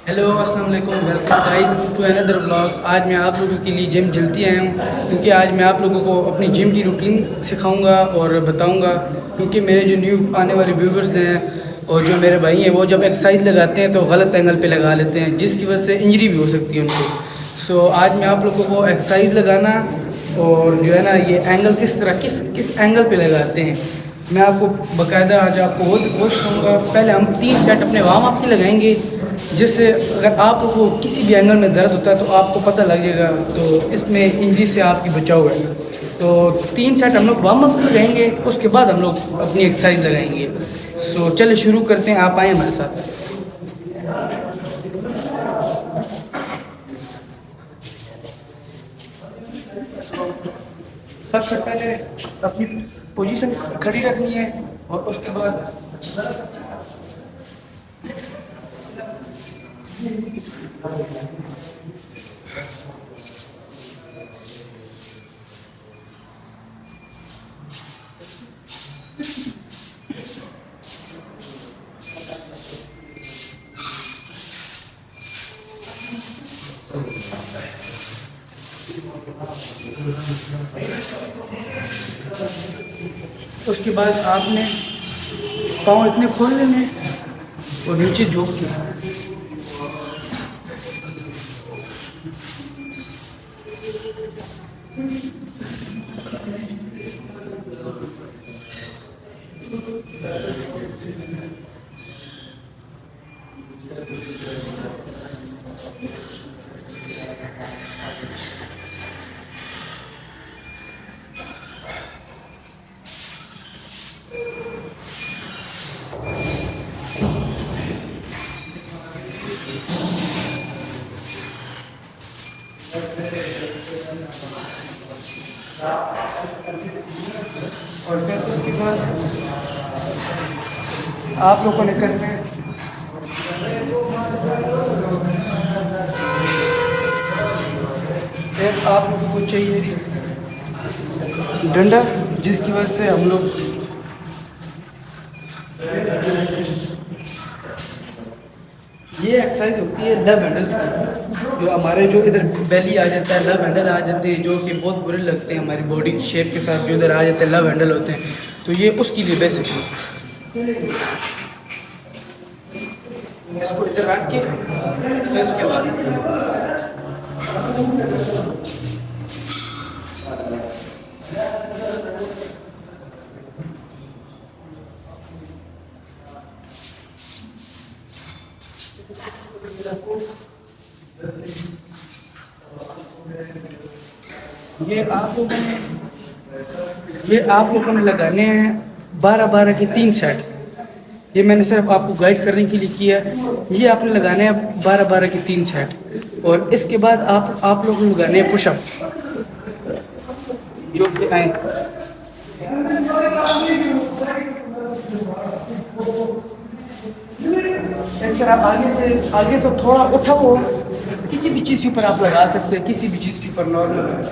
Hello अस्सलाम वालेकुम, welcome guys to another vlog. आज मैं आप लोगों के लिए जिम जल्दी आया हूँ क्योंकि आज मैं आप लोगों को अपनी जिम की रूटीन सिखाऊंगा और बताऊंगा। क्योंकि मेरे जो न्यू आने वाले व्यूवर्स हैं और जो मेरे भाई हैं वो जब एक्सरसाइज लगाते हैं तो गलत एंगल पे लगा लेते हैं, जिसकी वजह से इंजरी भी हो सकती है उनको। आज मैं आप लोगों को एक्सरसाइज लगाना और जो है ना ये एंगल किस तरह किस एंगल पे लगाते हैं मैं आपको बाकायदा आज आपको वो कोशिश करूँगा। पहले हम 3 सेट अपने वार्म अप के लगाएंगे, जिससे अगर आपको किसी भी एंगल में दर्द होता है तो आपको पता लग जाएगा, तो इसमें इंजरी से आपकी बचाव है। तो 3 सेट हम लोग वार्म अप लगाएंगे, उसके बाद हम लोग अपनी एक्सरसाइज लगाएंगे। चलिए शुरू करते हैं, आप आए हमारे साथ। सबसे पहले अपनी पोजीशन खड़ी रखनी है और उसके बाद आपने पाँव इतने खोल लेने और नीचे झुक के और फिर उसके बाद आप लोगों ने करना है फिर आप लोगों को चाहिए डंडा, जिसकी वजह से हम लोग ये एक्सरसाइज होती है लव हैंडल्स की। जो हमारे जो इधर बेली आ जाता है, लव हैंडल आ जाते हैं, जो कि बहुत बुरे लगते हैं हमारी बॉडी की शेप के साथ, जो इधर आ जाते हैं लव हैंडल होते हैं, तो ये उसके लिए बेसिक है। इसको इधर रख के फिर उसके बाद ये आप लोगों ने लगाने हैं 12-12 के 3 सेट। ये मैंने सिर्फ आपको गाइड करने के लिए किया है। ये आपने लगाने हैं 12-12 के 3 सेट और इसके बाद आप लोग लगाने हैं पुशअप, जो कि आए इस तरह आगे से थोड़ा उठा हो, किसी भी चीज़ के ऊपर आप लगा सकते हैं, किसी भी चीज़ के ऊपर नॉर्मल।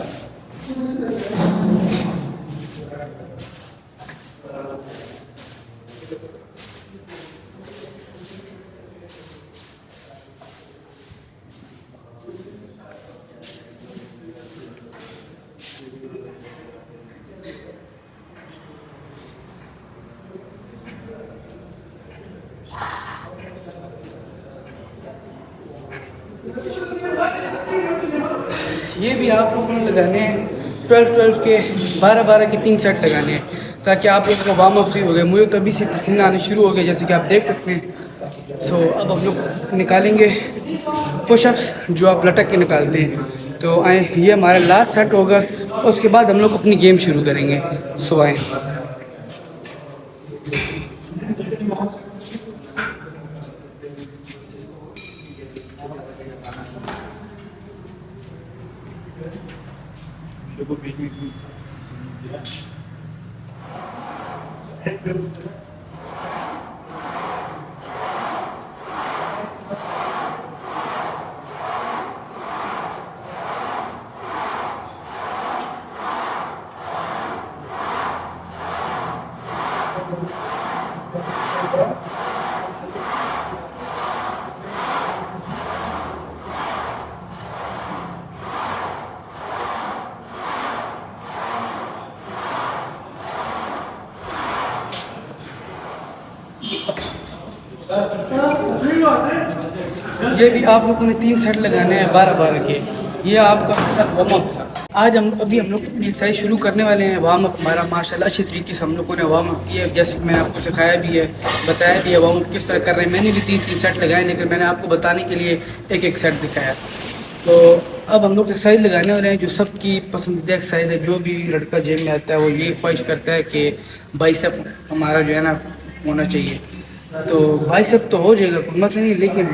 ये भी आप लोगों ने लगाने हैं 12-12 के 12-12 के 3 सेट लगाने हैं, ताकि आप लोगों को वार्म अप भी हो गए। मुझे तो अभी से पसीना आने शुरू हो गया, जैसे कि आप देख सकते हैं। अब हम लोग निकालेंगे पुशअप्स, जो आप लटक के निकालते हैं। तो आए, ये हमारा लास्ट सेट होगा, उसके बाद हम लोग अपनी गेम शुरू करेंगे। आए ये भी आप लोगों ने 3 सेट लगाने हैं 12-12 के। ये आपका वार्म अप था। आज हम लोग अपनी एक्सरसाइज शुरू करने वाले हैं। वार्म अप हमारा माशाल्लाह अच्छी तरीके से हम लोगों ने वार्म अप किया है, जैसे मैंने आपको सिखाया भी है, बताया भी है वार्म अप किस तरह कर रहे हैं। मैंने भी 3-3 सेट लगाए, लेकिन मैंने आपको बताने के लिए एक सेट दिखाया। तो अब हम लोग एक्सरसाइज लगाने वाले हैं जो सबकी पसंदीदा एक्सरसाइज है। जो भी लड़का जिम में आता है वो ये ख्वाहिश करता है कि बाइसेप हमारा जो है ना होना चाहिए। तो बाइसेप तो हो जाएगा, कोई मसला नहीं, लेकिन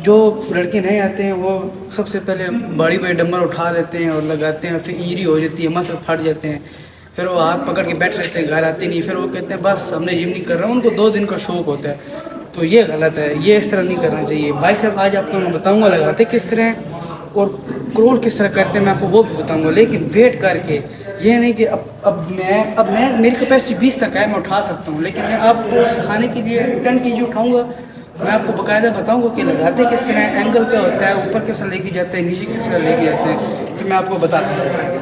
जो लड़के नहीं आते हैं वो सबसे पहले बड़ी बड़ी डंबल उठा लेते हैं और लगाते हैं, फिर इंजरी हो जाती है, मसल फट जाते हैं, फिर वो हाथ पकड़ के बैठ रहते हैं, घर आते नहीं, फिर वो कहते हैं बस हमने जिम नहीं कर रहा। उनको 2 दिन का शौक होता है, तो ये गलत है, ये इस तरह नहीं करना चाहिए। बाइसेप आज आपको मैं बताऊँगा लगाते किस तरह हैं और क्रोल किस तरह करते हैं, मैं आपको वो भी बताऊँगा, लेकिन वेट करके। ये नहीं कि अब मैं मेरी कैपेसिटी 20 तक है, मैं उठा सकता हूँ, लेकिन मैं आपको सिखाने के लिए 10 kg उठाऊँगा। मैं आपको बाकायदा बताऊँगा कि लगाते किस तरह, एंगल क्या होता है, ऊपर कैसे लेके जाते हैं, नीचे किस तरह लेके जाते हैं, तो मैं आपको बता सकता हूँ।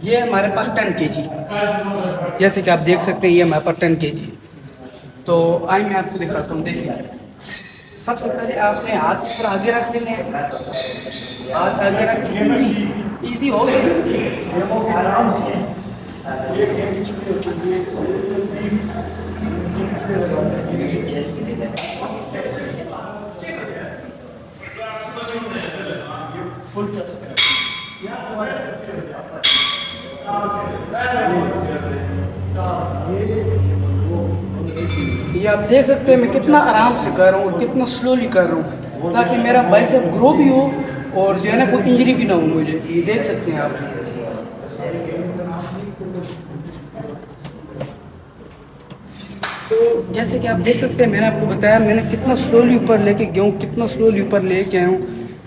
ये हमारे पास 10 kg, जैसे कि आप देख सकते हैं, ये हमारे पास 10 kg। तो आइए मैं आपको दिखाता हूँ। देखिए, सबसे पहले आपने हाथ इस पर आगे रख देने हैं, हाथ आगे रख के इजी हो गया आराम से। ये आप देख सकते हैं मैं कितना आराम से कर रहा हूँ और कितना स्लोली कर रहा हूँ, ताकि मेरा बाइसेप ग्रो भी हो और जो है ना कोई इंजरी भी ना हो मुझे। ये देख सकते हैं आप। तो जैसे कि आप देख सकते हैं, मैंने आपको बताया मैंने कितना स्लोली ऊपर लेके गया हूँ, कितना स्लोली ऊपर लेके आया हूँ,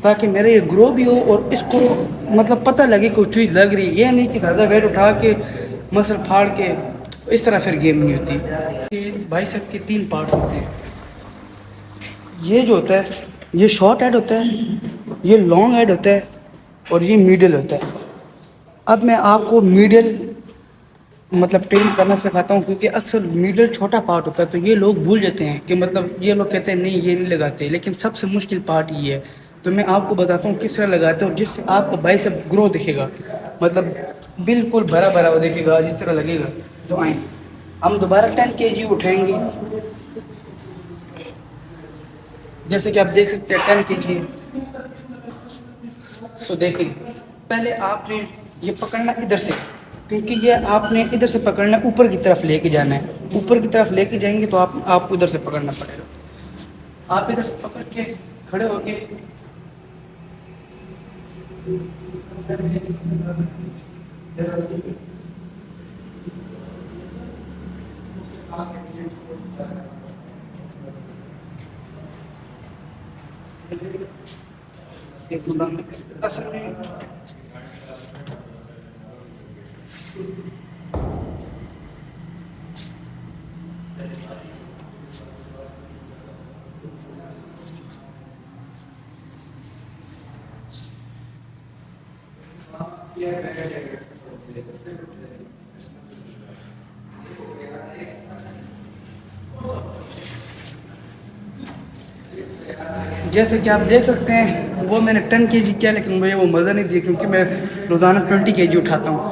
ताकि मेरा ये ग्रो भी हो और इसको मतलब पता लगे कोई चीज़ लग रही है। ये नहीं कि ज़्यादा वेट उठा के मसल फाड़ के, इस तरह फिर गेम नहीं होती। ये बाइसेप के 3 पार्ट होते हैं। ये जो होता है ये शॉर्ट हेड होता है, ये लॉन्ग हेड होता है और ये मिडिल होता है। अब मैं आपको मिडिल मतलब ट्रेन करना सिखाता हूँ, क्योंकि अक्सर मिडिल छोटा पार्ट होता है, तो ये लोग भूल जाते हैं कि मतलब ये लोग कहते हैं नहीं ये नहीं लगाते, लेकिन सबसे मुश्किल पार्ट ये है। तो मैं आपको बताता हूँ किस तरह लगाते हो, जिससे आपको बाइसेप ग्रो दिखेगा, मतलब बिल्कुल भरा भरा वो दिखेगा जिस तरह लगेगा। तो आए हम दोबारा 10 kg उठाएंगे, जैसे कि आप देख सकते हैं 10 kg। सो देखिए, पहले आपने ये पकड़ना इधर से, क्योंकि ये आपने इधर से पकड़ना, ऊपर की तरफ लेके जाना है। ऊपर की तरफ लेके जाएंगे तो आपको इधर से पकड़ना पड़ेगा। आप इधर से पकड़ के खड़े होके असल में जैसे कि आप देख सकते हैं, वो मैंने 10 kg किया, लेकिन मुझे वो मज़ा नहीं दिया, क्योंकि मैं रोज़ाना 20 kg उठाता हूँ।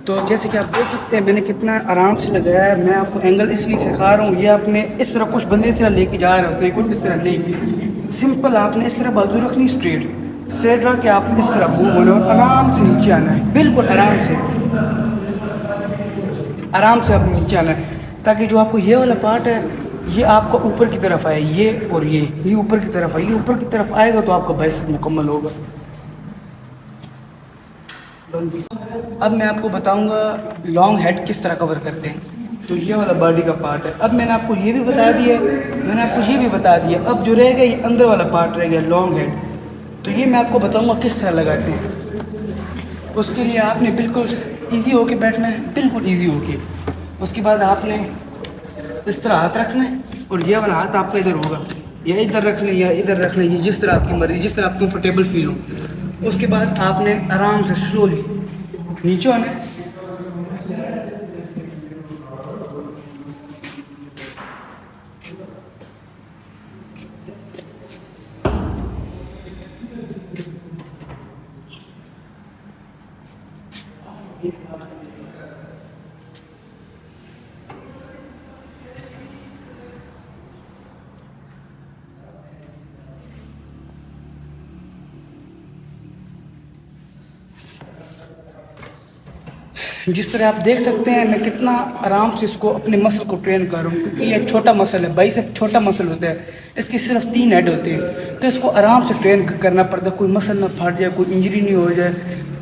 तो जैसे कि आप देख सकते हैं मैंने कितना आराम से लगाया है। मैं आपको एंगल इसलिए सिखा रहा हूँ, ये आपने इस तरह, कुछ बंदे इस तरह लेके जा रहे होते हैं, कुछ इस तरह नहीं। सिंपल आपने इस तरह बाजू रखनी, स्ट्रेट रख के आपने इस तरह मूव होना और आराम से नीचे आना है, बिल्कुल आराम से आप नीचे आना है, ताकि जो आपको ये वाला पार्ट है ये आपको ऊपर की तरफ आए, ये और ये ऊपर की तरफ आए। ये ऊपर की तरफ आएगा तो आपका बाइसेप मुकम्मल होगा। अब मैं आपको बताऊंगा लॉन्ग हेड किस तरह कवर करते हैं। तो ये वाला बॉडी का पार्ट है। अब मैंने आपको ये भी बता दिया, अब जो रह गया ये अंदर वाला पार्ट रह गया, लॉन्ग हेड। तो ये मैं आपको बताऊंगा किस तरह लगाते हैं। उसके लिए आपने बिल्कुल ईजी होके बैठना है, बिल्कुल ईजी होके। उसके बाद आपने इस तरह हाथ रखना है और ये वाला हाथ आपका इधर होगा, या इधर रखना है या इधर रखना है, ये जिस तरह आपकी मर्जी, जिस तरह आप कंफर्टेबल फील हो। उसके बाद आपने आराम से स्लोली नीचे आना है जिस तरह आप देख सकते हैं मैं कितना आराम से इसको अपने मसल को ट्रेन कर रहा हूँ, क्योंकि ये छोटा मसल है, बाइसेप छोटा मसल होता है, इसके सिर्फ 3 हेड होते हैं, तो इसको आराम से ट्रेन करना पड़ता है, कोई मसल ना फट जाए, कोई इंजरी नहीं हो जाए।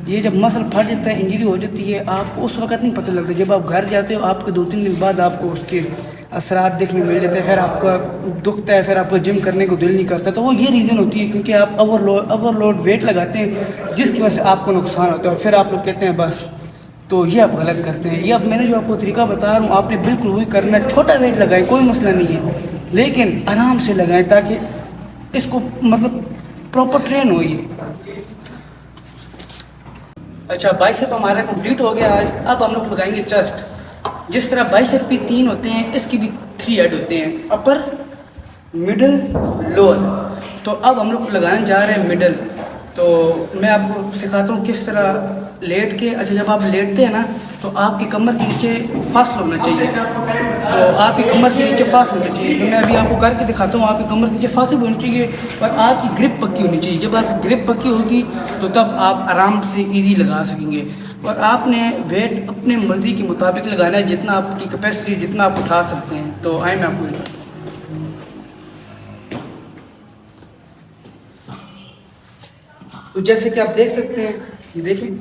ये जब मसल फट जाता है, इंजरी हो जाती है, आपको उस वक्त नहीं पता लगता, जब आप घर जाते हो आपके 2-3 दिन बाद आपको उसके असरात देखने मिल जाते हैं, फिर आपका दुखता है, फिर आपको जिम करने को दिल नहीं करता। तो वो ये रीज़न होती है क्योंकि आप ओवरलोड वेट लगाते हैं, जिसकी वजह से आपको नुकसान होता है, और फिर आप लोग कहते हैं बस। तो ये आप गलत करते हैं। ये अब मैंने जो आपको तरीका बता रहा हूँ आपने बिल्कुल वही करना है। छोटा वेट लगाएं, कोई मसला नहीं है, लेकिन आराम से लगाएं ताकि इसको मतलब प्रॉपर ट्रेन हो ये। अच्छा, बाइसेप हमारा कंप्लीट हो गया आज। अब हम लोग लगाएंगे चेस्ट। जिस तरह बाइसेप भी 3 होते हैं, इसकी भी 3 हेड होते हैं, अपर, मिडल, लोअर। तो अब हम लोग लगाने जा रहे हैं मिडल। तो मैं आपको सिखाता हूँ किस तरह लेट के। अच्छा, जब आप लेटते हैं ना तो आपकी कमर के नीचे फास्ट होना चाहिए, तो आपकी कमर के नीचे फास्ट होना चाहिए। तो मैं अभी आपको करके दिखाता हूँ। आपकी कमर के नीचे फास्ट भी होनी चाहिए और आपकी ग्रिप पक्की होनी चाहिए। जब आपकी ग्रिप पक्की होगी तो तब आप आराम से ईजी लगा सकेंगे। और आपने वेट अपने मर्ज़ी के मुताबिक लगाना है, जितना आपकी कैपेसिटी, जितना आप उठा सकते हैं। तो आए मैं आपको तो जैसे कि आप देख सकते हैं, ये देखिए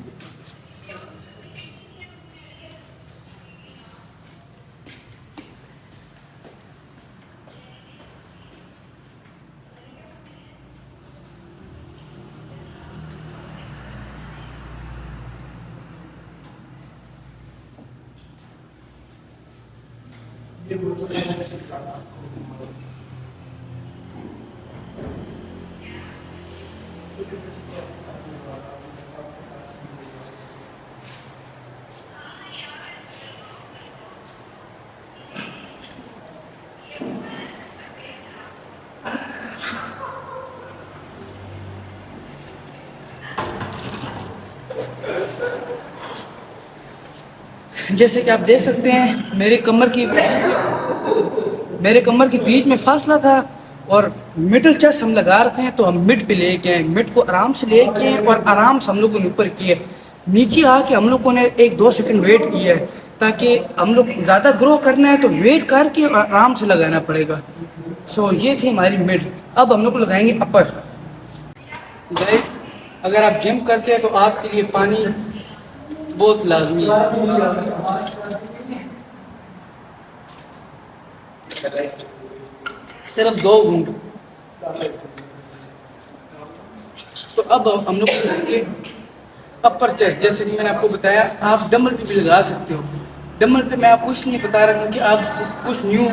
जैसे कि आप देख सकते हैं मेरे कमर के बीच में फासला था और मिडल चेस्ट हम लगा रहे थे। तो हम मिड पे लेके आए, मिड को आराम से लेके आए और आराम से हम लोगों ने ऊपर किए। नीचे आके हम लोगों ने 1-2 सेकंड वेट किया है, ताकि हम लोग ज़्यादा ग्रो करना है तो वेट करके और आराम से लगाना पड़ेगा। सो ये थी हमारी मिड। अब हम लोग लगाएंगे अपर। गाइस, अगर आप जिम करते हैं तो आपके लिए पानी बहुत लाजमी है। सिर्फ 2 घूंट। तो अब हम लोग करेंगे अपर चेस्ट। जैसे कि मैंने आपको बताया, आप डंबल पे भी लगा सकते हो। डंबल पे मैं आपको कुछ नहीं बता रहा, क्योंकि आप कुछ न्यू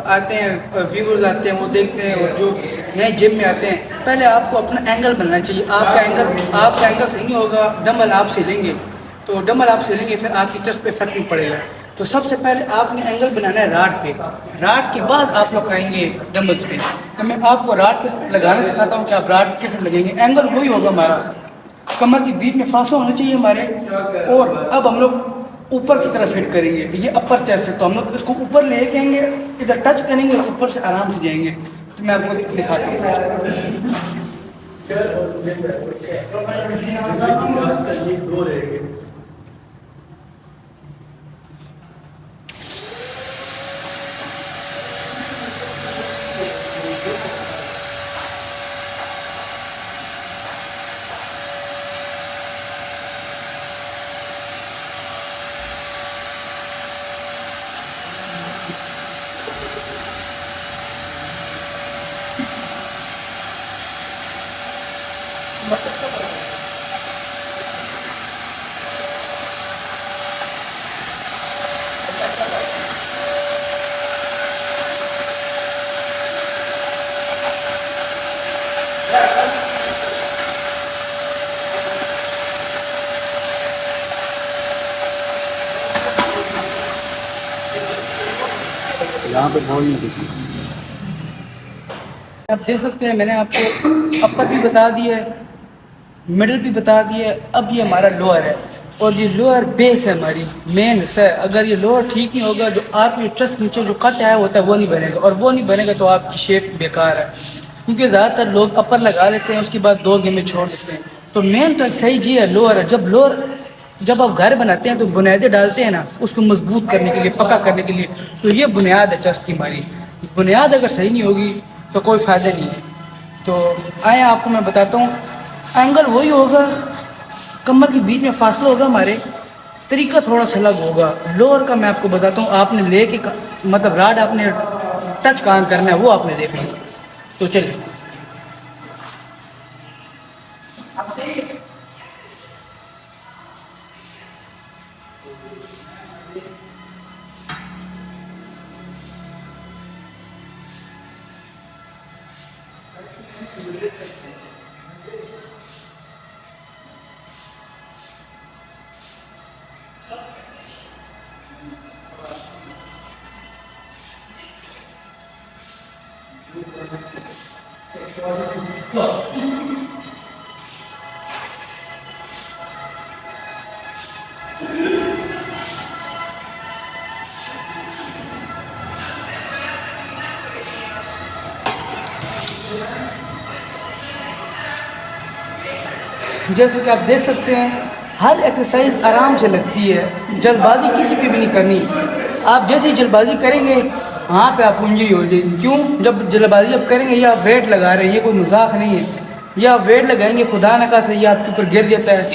आते हैं, व्यूअर्स आते हैं, वो देखते हैं, और जो नए जिम में आते हैं, पहले आपको अपना एंगल बनना चाहिए। आपका एंगल सही नहीं होगा, डंबल आप से लेंगे तो डंबल आप से लेंगे फिर आपकी चेस्ट पे इफेक्ट नहीं पड़ेगा। तो सबसे पहले आपने एंगल बनाना है राड पे, राड के बाद आप लोग आएंगे डंबल्स पे। तो मैं आपको राड पे लगाना सिखाता हूँ कि आप राड कैसे लगेंगे। एंगल वही होगा हमारा, कमर के बीच में फासला होना चाहिए हमारे। और अब हम लोग ऊपर की तरफ फिट करेंगे, ये अपर चेस्ट है, तो हम लोग इसको ऊपर ले जाएंगे, इधर टच करेंगे और ऊपर से आराम से जाएंगे। तो मैं आपको दिखाता हूँ। यहाँ पे बॉल नहीं दिखी। आप देख सकते हैं मैंने आपको अपर भी बता दिया है, मिडिल भी बता दिया है। अब ये हमारा लोअर है, और ये लोअर बेस है, हमारी मेन हिस्सा है। अगर ये लोअर ठीक नहीं होगा, जो आपके चेस्ट नीचे जो कट आया होता है वो नहीं बनेगा, और वो नहीं बनेगा तो आपकी शेप बेकार है। क्योंकि ज़्यादातर लोग अपर लगा लेते हैं, उसके बाद 2 गेम में छोड़ देते हैं। तो मेन तो सही जी है लोअर है। जब लोअर जब आप घर बनाते हैं तो बुनियादें डालते हैं ना, उसको मजबूत करने के लिए, पक्का करने के लिए। तो ये बुनियाद है चेस्ट की हमारी। बुनियाद अगर सही नहीं होगी तो कोई फ़ायदा नहीं है। तो आए आपको मैं बताता हूँ, एंगल वही होगा, कमर के बीच में फासला होगा हमारे, तरीका थोड़ा सा अलग होगा। लोअर का मैं आपको बताता हूँ, आपने लेके मतलब राड आपने टच कहाँ करना है वो आपने देखना है। तो चलिए जैसे कि आप देख सकते हैं, हर एक्सरसाइज आराम से लगती है, जल्दबाजी किसी पे भी नहीं करनी। आप जैसे ही जल्दबाजी करेंगे वहाँ पे आपको इंजरी हो जाएगी। क्यों? जब जल्दबाजी आप करेंगे, या आप वेट लगा रहे हैं, ये कोई मजाक नहीं है, या आप वेट लगाएंगे खुदा न खास्ता ये आपके ऊपर गिर जाता है,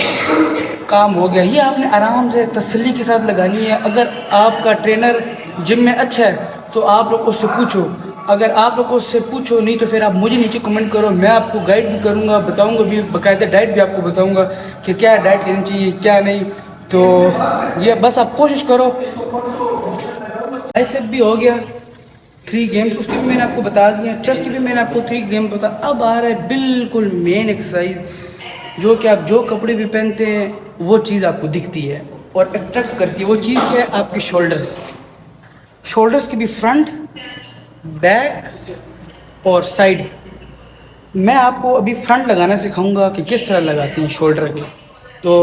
काम हो गया। ये आपने आराम से तसल्ली के साथ लगानी है। अगर आपका ट्रेनर जिम में अच्छा है तो आप लोग उससे पूछो, अगर आप लोग उससे पूछो नहीं तो फिर आप मुझे नीचे कमेंट करो, मैं आपको गाइड भी करूँगा, बताऊँगा भी, बाकायदा डाइट भी आपको बताऊँगा कि क्या डाइट लेनी चाहिए क्या नहीं। तो ये बस आप कोशिश करो। बाइसेप भी हो गया 3 गेम्स, उसके भी मैंने आपको बता दिया। चेस्ट की भी मैंने आपको 3 गेम बता। अब आ रहा है बिल्कुल मेन एक्सरसाइज, जो कि आप जो कपड़े भी पहनते हैं वो चीज़ आपको दिखती है और अट्रैक्ट करती है। वो चीज़ क्या है? आपके शोल्डर्स। शोल्डर्स की भी फ्रंट, बैक और साइड। मैं आपको अभी फ्रंट लगाना सिखाऊंगा कि किस तरह लगाते हैं शोल्डर के। तो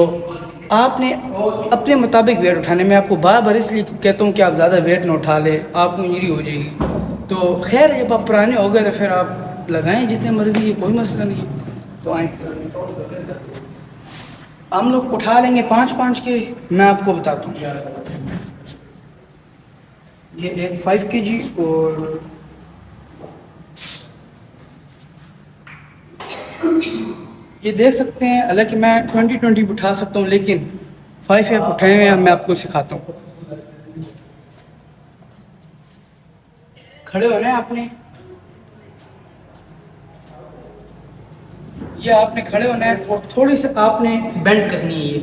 आपने अपने मुताबिक वेट उठाने, मैं आपको बार बार इसलिए कहता हूँ कि आप ज़्यादा वेट ना उठा लें, आपको इंजरी हो जाएगी। तो खैर जब आप पुराने हो गए तो फिर आप लगाएं जितने मर्जी, ये कोई मसला नहीं है। तो आए हम लोग उठा लेंगे 5-5 के। मैं आपको बताता हूँ, ये एक 5 kg और ये देख सकते हैं। हालांकि मैं 20-20 उठा सकता हूँ, लेकिन 5 ऐप उठाए हुए हैं, मैं आपको सिखाता हूँ। खड़े होना है आपने, ये आपने खड़े होना है और थोड़ी सी आपने बेंड करनी है। ये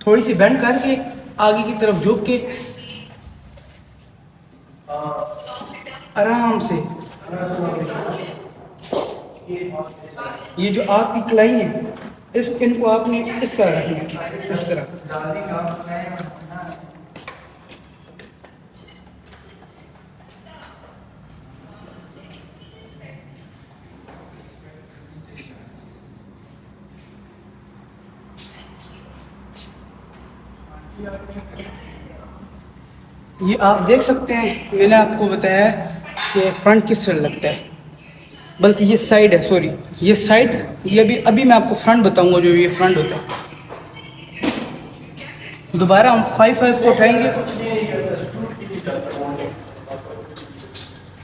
थोड़ी सी बेंड करके आगे की तरफ झुक के आराम से, ये जो आपकी कलाई है इनको आपने इस तरह रखना है, इस तरह। ये आप देख सकते हैं, मैंने आपको बताया कि फ्रंट किस तरह लगता है, बल्कि ये साइड है, सॉरी ये साइड। ये भी अभी मैं आपको फ्रंट बताऊंगा, जो ये फ्रंट होता है। दोबारा हम 5-5 को उठाएंगे।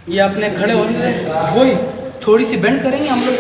ये आपने खड़े होने वही थोड़ी सी बेंड करेंगे हम लोग।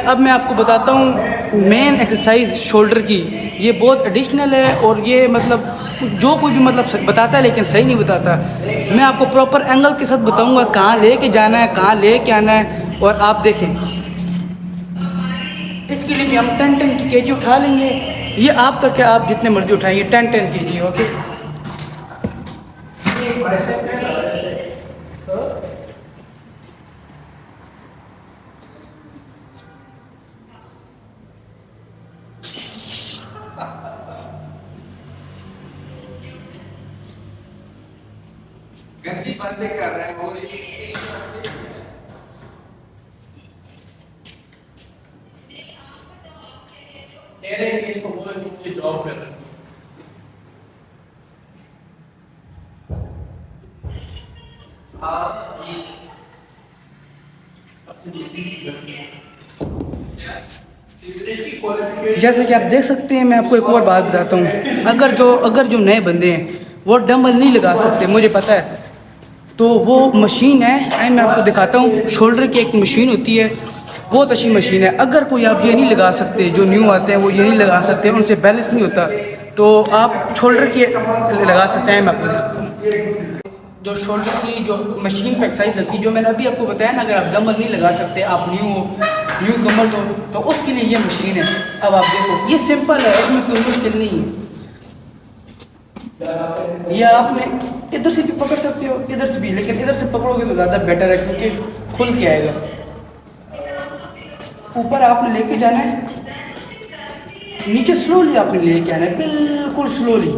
अब मैं आपको बताता हूँ मेन एक्सरसाइज शोल्डर की। ये बहुत एडिशनल है और ये मतलब जो कोई भी मतलब बताता है लेकिन सही नहीं बताता। मैं आपको प्रॉपर एंगल के साथ बताऊँगा कहाँ लेके जाना है, कहाँ लेके आना है। और आप देखें, इसके लिए भी हम 10-10 की केजी उठा लेंगे। ये आपका क्या, आप जितने मर्जी उठाइए 10-10 केजी। ओके, गंदी बातें कर रहे हैं और तेरे इसको बोल मुझे जॉब कर जैसे कि आप देख सकते हैं, मैं आपको एक और बात बताता हूँ। अगर जो नए बंदे हैं वो डंबल नहीं लगा सकते, मुझे पता है, तो वो मशीन है, मैं आपको दिखाता हूँ। शोल्डर की एक मशीन होती है, बहुत अच्छी मशीन है। अगर कोई आप ये नहीं लगा सकते, जो न्यू आते हैं वो ये नहीं लगा सकते, उनसे बैलेंस नहीं होता, तो आप शोल्डर की लगा सकते हैं। मैं आपको दिखाता हूँ जो शोल्डर की जो मशीन पर एक्सरसाइज लगती है, जो मैंने अभी आपको बताया ना, अगर आप डंबल नहीं लगा सकते, आप न्यू कमर तो उसके लिए ये मशीन है। अब आप देखो, ये सिंपल है, इसमें कोई मुश्किल नहीं है। ये आपने इधर से भी पकड़ सकते हो, इधर से भी, लेकिन इधर से पकड़ोगे तो ज़्यादा बेटर है, क्योंकि खुल के आएगा। ऊपर आपने लेके जाना है, नीचे स्लोली आपने लेके आना है, बिल्कुल स्लोली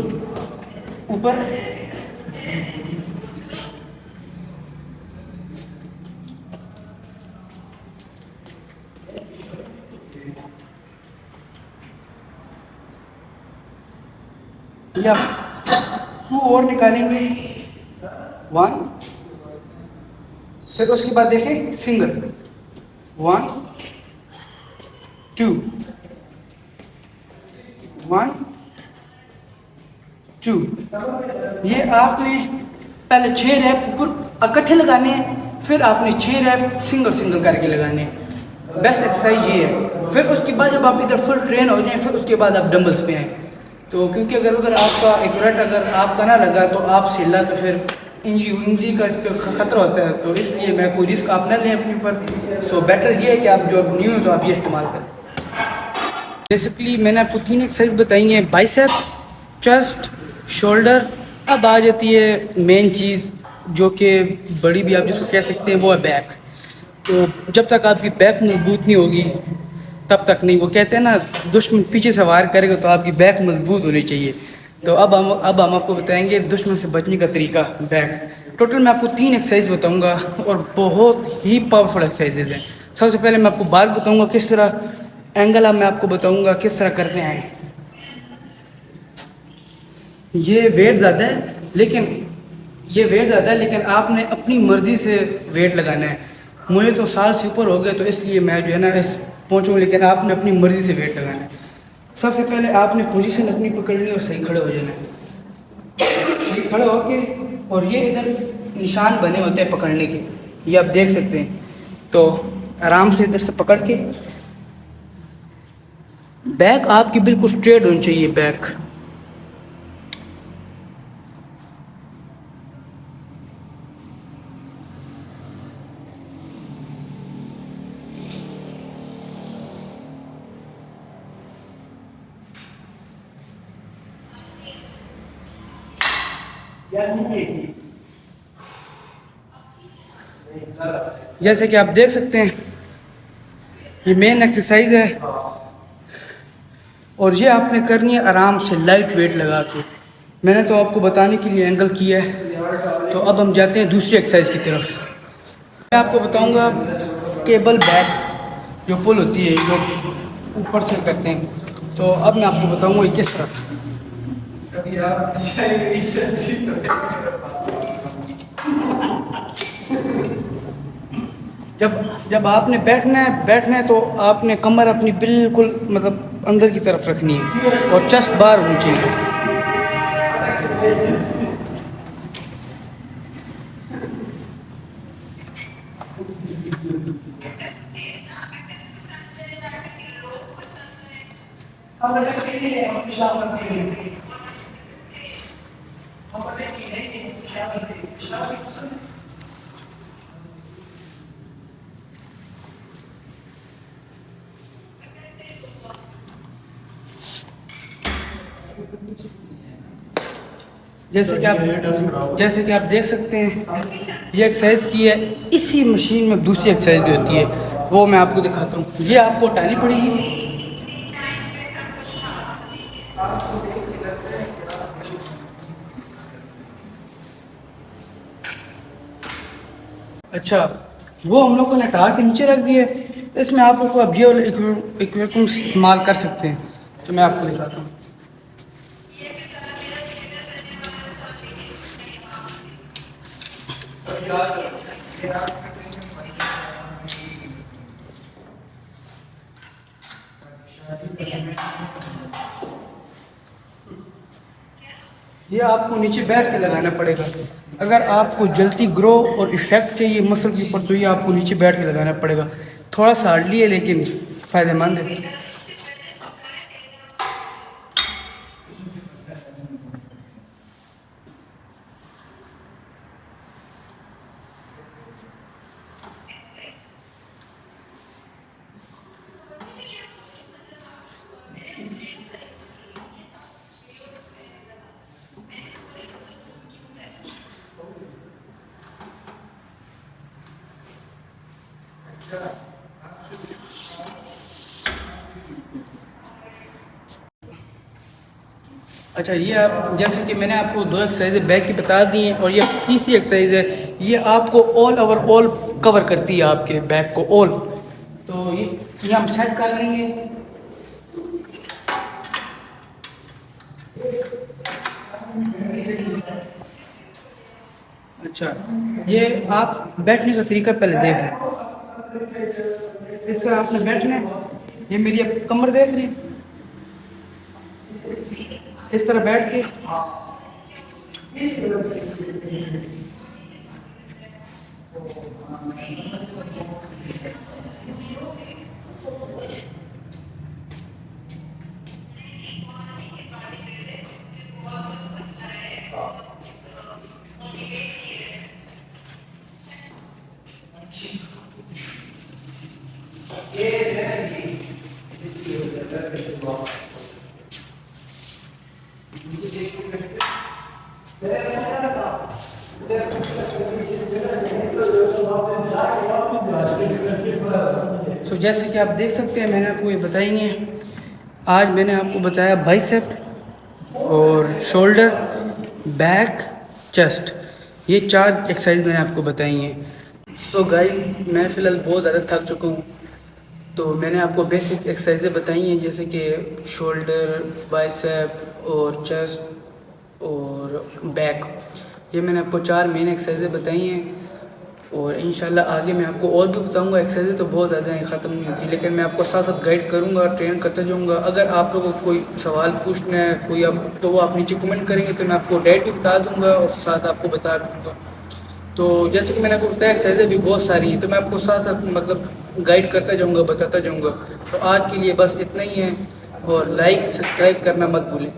ऊपर। या 2 और निकालेंगे, 1, फिर उसके बाद देखें सिंगल, 1 2 1 2। ये आपने पहले 6 रैप ऊपर इकट्ठे लगाने हैं, फिर आपने 6 रैप सिंगल सिंगल करके लगाने हैं। बेस्ट एक्सरसाइज ये है। फिर उसके बाद जब आप इधर फुल ट्रेन हो जाएं, फिर उसके बाद आप डंबल्स पे आएँ। तो क्योंकि अगर उधर आपका एक्यूरेट अगर आपका ना लगा तो आप सिला, तो फिर इंजरी का इस पर ख़तरा होता है। तो इसलिए मैं कोई रिस्क आप ना लें अपने ऊपर। सो बेटर ये है कि आप जो न्यू हो तो आप ये इस्तेमाल करें। बेसिकली मैंने आपको 3 एक्सरसाइज बताई हैं, बाइसेप, चेस्ट, शोल्डर। अब आ जाती है मेन चीज़, जो कि बड़ी भी आप जिसको कह सकते हैं, वो है बैक। तो जब तक आपकी बैक मजबूत नहीं होगी तब तक नहीं। वो कहते हैं ना, दुश्मन पीछे से वार करेगा तो आपकी बैक मजबूत होनी चाहिए। तो अब हम आपको बताएंगे दुश्मन से बचने का तरीका, बैक। टोटल मैं आपको 3 एक्सरसाइज बताऊंगा और बहुत ही पावरफुल एक्सरसाइजेज हैं। सबसे पहले मैं आपको बाल बताऊंगा किस तरह, एंगल अब मैं आपको बताऊंगा किस तरह करते हैं। ये वेट ज़्यादा है, लेकिन आपने अपनी मर्ज़ी से वेट लगाना है। मुझे तो साल से ऊपर हो गए, तो इसलिए मैं जो है ना इस पहुँचूँ, लेकिन आपने अपनी मर्ज़ी से वेट लगाना है। सबसे पहले आपने पोजीशन अपनी पकड़नी और सही खड़े हो जाना है। सही खड़े होके, और ये इधर निशान बने होते हैं पकड़ने के, ये आप देख सकते हैं। तो आराम से इधर से पकड़ के, बैक आपकी बिल्कुल स्ट्रेट होनी चाहिए, बैक। जैसे कि आप देख सकते हैं, ये मेन एक्सरसाइज है, और ये आपने करनी है आराम से, लाइट वेट लगा के। मैंने तो आपको बताने के लिए एंगल किया है। तो अब हम जाते हैं दूसरी एक्सरसाइज की तरफ। मैं आपको बताऊंगा केबल बैक, जो पुल होती है, जो ऊपर से करते हैं। तो अब मैं आपको बताऊंगा ये किस तरह। जब आपने बैठना है तो आपने कमर अपनी बिल्कुल मतलब अंदर की तरफ रखनी है, और चेस्ट बाहर होनी चाहिए। जैसे कि आप देख सकते हैं, ये एक्सरसाइज की है। इसी मशीन में दूसरी एक्सरसाइज भी होती है, वो मैं आपको दिखाता हूँ। ये आपको उठानी पड़ेगी। अच्छा, वो हम लोग को हटा के नीचे रख दिए। इसमें आप लोग को अब ये वाला इक्विपमेंट इस्तेमाल कर सकते हैं। तो मैं आपको दिखाता हूँ। ये आपको नीचे बैठ के लगाना पड़ेगा। अगर आपको जल्दी ग्रो और इफेक्ट चाहिए मसल के ऊपर, तो ये आपको नीचे बैठ के लगाना पड़ेगा। थोड़ा सा हार्डली है लेकिन फ़ायदेमंद है। अच्छा, ये आप जैसे कि मैंने आपको दो एक्सरसाइज बैक की बता दी हैं, और ये तीसरी एक्सरसाइज है, ये आपको ऑल कवर करती है आपके बैक को ऑल। तो ये हम सेट कर लेंगे। अच्छा, ये आप बैठने का तरीका पहले देख लें। इस तरह आपने बैठना है। ये मेरी अब कमर देख रही है, इस तरह बैठ के तो जैसे कि आप देख सकते हैं, मैंने आपको ये बताई है। आज मैंने आपको बताया बाइसेप और शोल्डर, बैक, चेस्ट, ये 4 एक्सरसाइज मैंने आपको बताई हैं। तो गाइस, मैं फ़िलहाल बहुत ज़्यादा थक चुका हूँ। तो मैंने आपको बेसिक एक्सरसाइजें बताई हैं, जैसे कि शोल्डर, बाइसेप और चेस्ट और बैक। ये मैंने आपको 4 मेन एक्सरसाइजें बताई हैं, और इंशाल्लाह आगे मैं आपको और भी बताऊंगा। एक्सरसाइजें तो बहुत ज़्यादा हैं, ख़त्म नहीं होती, लेकिन मैं आपको साथ साथ गाइड करूंगा, ट्रेन करते जाऊंगा। अगर आप लोगों को कोई सवाल पूछना है कोई अब, तो वो आप नीचे कमेंट करेंगे, तो मैं आपको डेट भी बता दूंगा और साथ आपको बता दूंगा। तो जैसे कि मैंने आपको बताया, एक्सरसाइजें भी बहुत सारी हैं, तो मैं आपको साथ साथ मतलब गाइड करता जाऊँगा, बताता जाऊँगा। तो आज के लिए बस इतना ही है, और लाइक सब्सक्राइब करना मत भूलें।